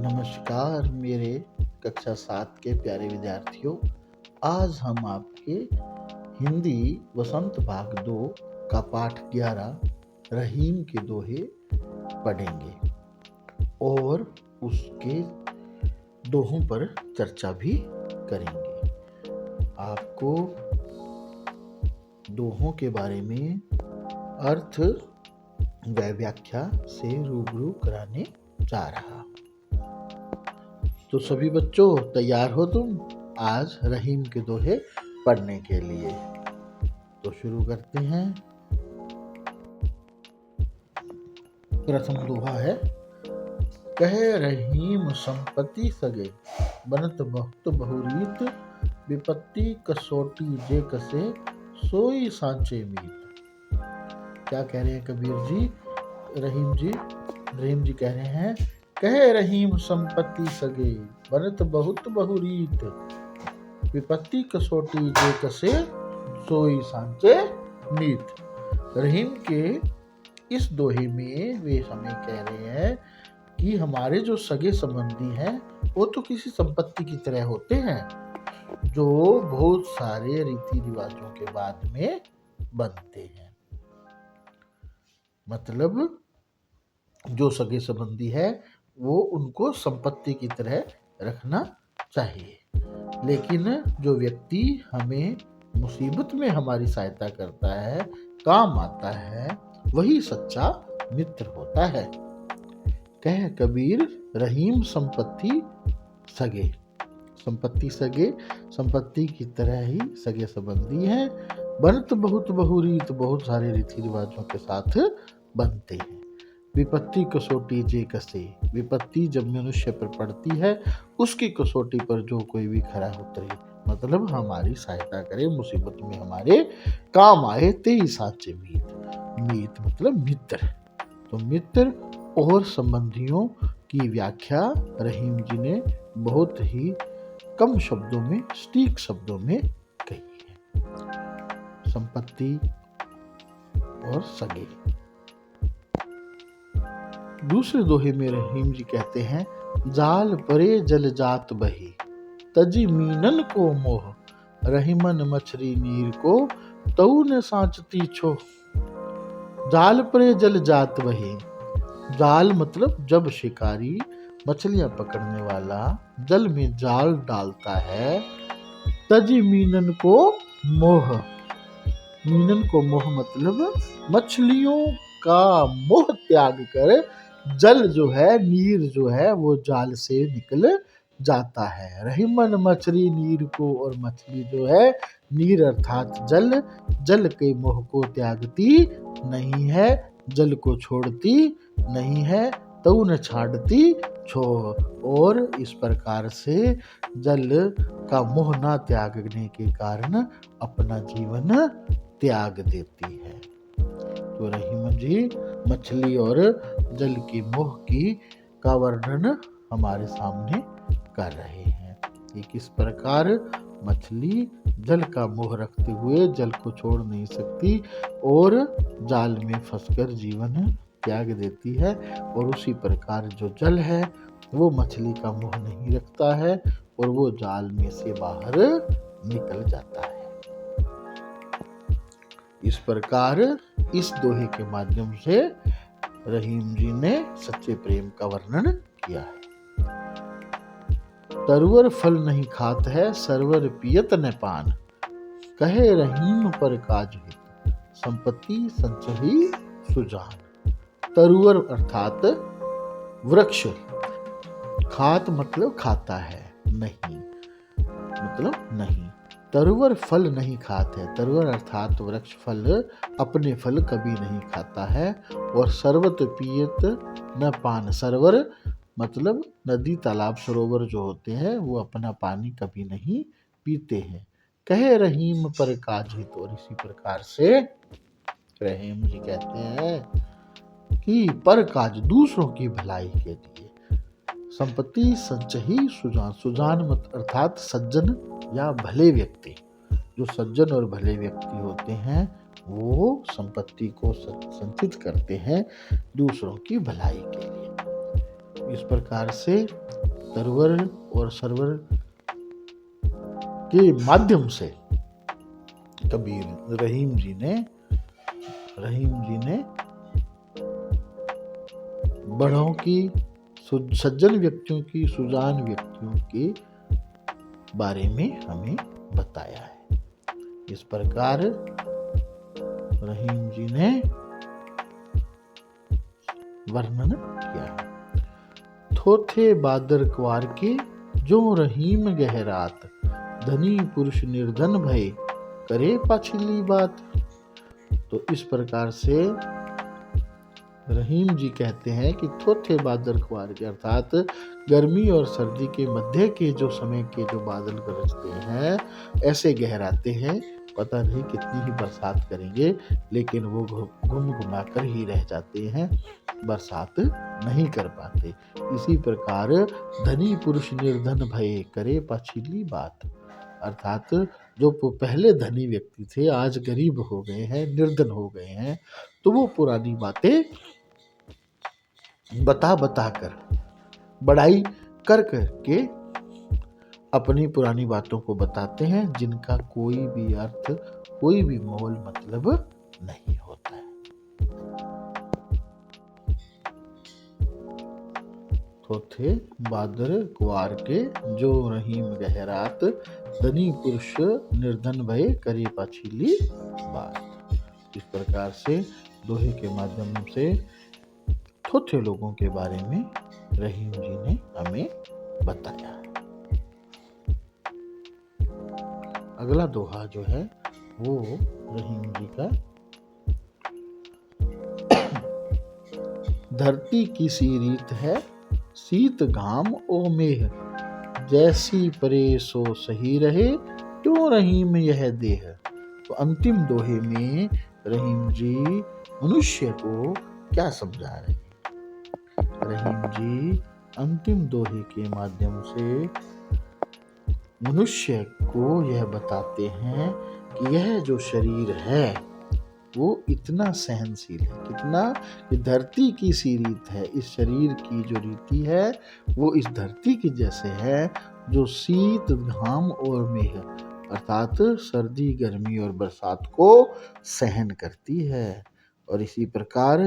नमस्कार मेरे कक्षा 7 के प्यारे विद्यार्थियों। आज हम आपके हिंदी वसंत भाग 2 का पाठ 11 रहीम के दोहे पढ़ेंगे और उसके दोहों पर चर्चा भी करेंगे। आपको दोहों के बारे में अर्थ व व्याख्या से रूबरू कराने जा रहा। तो सभी बच्चों तैयार हो तुम आज रहीम के दोहे पढ़ने के लिए। तो शुरू करते हैं। प्रथम दोहा है, कहे रहीम संपत्ति सगे, बनत बहुत बहुरीत, विपत्ति कसोटी जे कसे, सोई सांचे मीत। क्या कह रहे हैं कबीर जी? रहीम जी कह रहे हैं, कहे रहीम संपत्ति सगे, बनत बहुत बहुरीत, विपत्ति कसोटी जे कसे, सोई सांचे मीत। रहीम के इस दोहे में वे हमें कह रहे हैं कि हमारे जो सगे संबंधी हैं वो तो किसी संपत्ति की तरह होते हैं जो बहुत सारे रीति रिवाजों के बाद में बनते हैं। मतलब जो सगे संबंधी है वो उनको संपत्ति की तरह रखना चाहिए, लेकिन जो व्यक्ति हमें मुसीबत में हमारी सहायता करता है, काम आता है, वही सच्चा मित्र होता है। कह कबीर रहीम संपत्ति सगे, संपत्ति सगे संपत्ति की तरह ही सगे संबंधी हैं। बनत बहुत बहुरीत, बहुत सारे रीति रिवाजों के साथ बनते हैं। विपत्ति कसोटी जे कसे, विपत्ति जब मनुष्य पर पड़ती है उसकी कसौटी पर जो कोई भी खरा उतरे, मतलब हमारी सहायता करे, मुसीबत में हमारे काम आए, तेई साचे मीत। मीत मतलब मित्र। तो मित्र और संबंधियों की व्याख्या रहीम जी ने बहुत ही कम शब्दों में, सटीक शब्दों में कही है। संपत्ति और सगे। दूसरे दोहे में रहीम जी कहते हैं, जाल परे जल जात बही, तजी मीनन को मोह, रहीमन मछली नीर को, तऊ न सांचती छो। जाल परे जल जात बही, जाल मतलब जब शिकारी मछलियां पकड़ने वाला जल में जाल डालता है, तजी मीनन को मोह, मीनन को मोह मतलब मछलियों का मोह त्याग कर जल जो है, नीर जो है वो जाल से निकल जाता है। रहीमन मछली नीर को, और मछली जो है नीर अर्थात जल, जल के मोह को त्यागती नहीं है, जल को छोड़ती नहीं है, तऊ न छाड़ती छो। और इस प्रकार से जल का मोह न त्यागने के कारण अपना जीवन त्याग देती है। तो रहीम जी मछली और जल की मोह का वर्णन हमारे सामने कर रहे हैं कि किस प्रकार मछली जल का मोह रखते हुए जल को छोड़ नहीं सकती और जाल में फंसकर जीवन त्याग देती है, और उसी प्रकार जो जल है वो मछली का मोह नहीं रखता है और वो जाल में से बाहर निकल जाता है। इस प्रकार इस दोहे के माध्यम से रहीम जी ने सच्चे प्रेम का वर्णन किया है। तरुवर फल नहीं खात है, सरवर पियत न पान, कहे रहीम पर काज हित, संपत्ति संचही सुजान। तरुवर अर्थात वृक्ष, खात मतलब खाता है, नहीं मतलब नहीं। तरुवर फल नहीं खाते, तरुवर अर्थात वृक्ष फल, अपने फल कभी नहीं खाता है। और सर्वत पियत न पान, सरवर मतलब नदी तालाब सरोवर जो होते हैं वो अपना पानी कभी नहीं पीते हैं। कहे रहीम पर काज हित, और इसी प्रकार से रहीम जी कहते हैं कि पर काज दूसरों की भलाई के लिए, संपत्ति संचही सुजान, सुजान मत अर्थात सज्जन या भले व्यक्ति। जो सज्जन और भले व्यक्ति होते हैं वो संपत्ति को संचित करते हैं दूसरों की भलाई के लिए। इस प्रकार से तरवर और सरवर के माध्यम से कबीर रहीम जी ने बड़ों की, सज्जन व्यक्तियों की, सुजान व्यक्तियों के बारे में हमें बताया है। इस प्रकार रहीम जी ने वर्णन किया है। थोथे बादर क्वार के जो रहीम गहरात, धनी पुरुष निर्धन भय करे पछिली बात। तो इस प्रकार से रहीम जी कहते हैं कि थोथे बादल क्वार के अर्थात गर्मी और सर्दी के मध्य के जो समय के जो बादल गरजते हैं, ऐसे गहराते हैं, पता नहीं कितनी ही बरसात करेंगे, लेकिन वो घुम घुमा कर ही रह जाते हैं, बरसात नहीं कर पाते। इसी प्रकार धनी पुरुष निर्धन भय करे पछिली बात, अर्थात जो पहले धनी व्यक्ति थे आज गरीब हो गए हैं, निर्धन हो गए हैं, तो वो पुरानी बातें बता कर, बड़ाई कर के अपनी पुरानी बातों को बताते हैं, जिनका कोई भी अर्थ, कोई भी मोल मतलब नहीं होता है। थोथे बादर कुआर के जो रहीम गहरात, धनी पुरुष निर्धन भय करे पछिली बात। इस प्रकार से दोहे के माध्यम से थोथे लोगों के बारे में रहीम जी ने हमें बताया है। अगला दोहा जो है वो रहीम जी का, धरती की सी रीत है शीत घाम ओ मेह, जैसी परे सो सही रहे क्यों रहीम यह देह। तो अंतिम दोहे में रहीम जी मनुष्य को क्या समझा रहे हैं? रहीम जी अंतिम दोहे के माध्यम से मनुष्य को यह बताते हैं कि यह जो शरीर है वो इतना सहनशील है, कितना कि धरती की सी रीत है। इस शरीर की जो रीति है वो इस धरती की जैसे है, जो शीत घाम और मेह अर्थात सर्दी गर्मी और बरसात को सहन करती है। और इसी प्रकार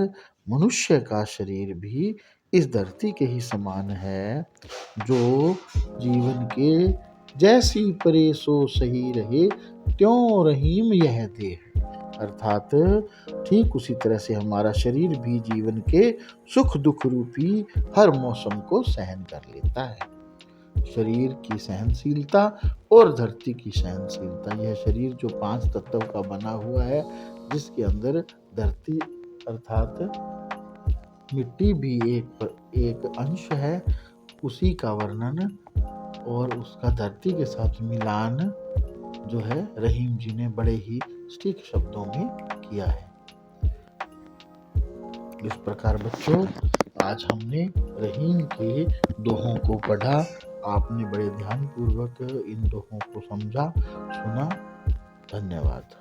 मनुष्य का शरीर भी इस धरती के ही समान है, जो जीवन के जैसी परे सो सही रहे त्यों रहीम यह देह, अर्थात ठीक उसी तरह से हमारा शरीर भी जीवन के सुख दुख रूपी हर मौसम को सहन कर लेता है। शरीर की सहनशीलता और धरती की सहनशीलता, यह शरीर जो 5 तत्व का बना हुआ है, जिसके अंदर धरती अर्थात मिट्टी भी एक अंश है, उसी का वर्णन और उसका धरती के साथ मिलान जो है रहीम जी ने बड़े ही सटीक शब्दों में किया है। इस प्रकार बच्चों, आज हमने रहीम के दोहों को पढ़ा। आपने बड़े ध्यानपूर्वक इन दोहों को समझा, सुना। धन्यवाद।